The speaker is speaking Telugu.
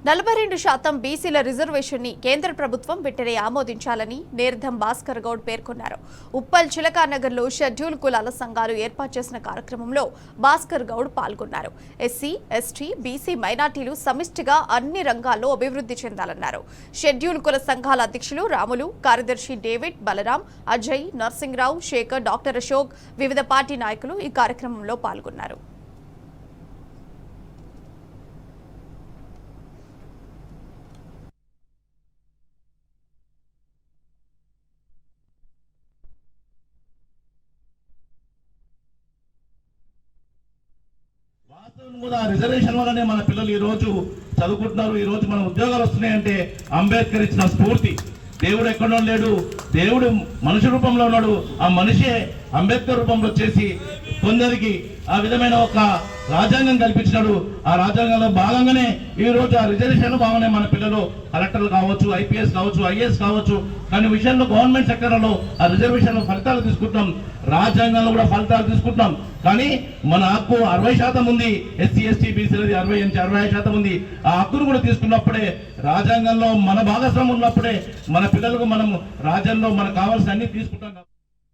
42% బీసీల రిజర్వేషన్ ని కేంద్ర ప్రభుత్వం వెంటనే ఆమోదించాలని నేర్ధం భాస్కర్ గౌడ్ పేర్కొన్నారు. ఉప్పల్ చిలకానగర్ లో షెడ్యూల్ కులాల సంఘాలు ఏర్పాటు చేసిన కార్యక్రమంలో భాస్కర్ గౌడ్ పాల్గొన్నారు. ఎస్సీ, ఎస్టీ, బీసీ మైనార్టీలు సమిష్టిగా అన్ని రంగాల్లో అభివృద్ధి చెందాలన్నారు. షెడ్యూల్ కుల సంఘాల అధ్యక్షులు రాములు, కార్యదర్శి డేవిడ్, బలరాం, అజయ్, నర్సింగ్రావు, శేఖర్, డాక్టర్ అశోక్, వివిధ పార్టీ నాయకులు ఈ కార్యక్రమంలో పాల్గొన్నారు. రిజర్వేషన్ వల్లనే మన పిల్లలు ఈ రోజు చదువుకుంటున్నారు, ఈ రోజు మన ఉద్యోగాలు వస్తున్నాయంటే అంబేద్కర్ ఇచ్చిన స్ఫూర్తి. దేవుడు ఎక్కడో లేడు, దేవుడు మనిషి రూపంలో ఉన్నాడు. ఆ మనిషే అంబేద్కర్ రూపంలో వచ్చేసి కొందరికి ఆ విధమైన ఒక రాజ్యాంగం కల్పించినాడు. ఆ రాజ్యాంగంలో భాగంగానే ఈ రోజు ఆ రిజర్వేషన్ భాగంగానే మన పిల్లలు కలెక్టర్లు కావచ్చు, ఐపీఎస్ కావచ్చు, ఐఏఎస్ కావచ్చు. కానీ విషయంలో గవర్నమెంట్ సెక్టర్లో ఆ రిజర్వేషన్ ఫలితాలు తీసుకుంటాం, రాజ్యాంగంలో కూడా ఫలితాలు తీసుకుంటాం. కానీ మన హక్కు 60% ఉంది, ఎస్సీ ఎస్టీ బీసీలది 60 నుంచి 65% ఉంది. ఆ హక్కును కూడా తీసుకున్నప్పుడే, రాజ్యాంగంలో మన భాగస్వామ్యం ఉన్నప్పుడే మన పిల్లలకు మనం రాజ్యాంగంలో మనకు కావాల్సిన అన్ని తీసుకుంటాం.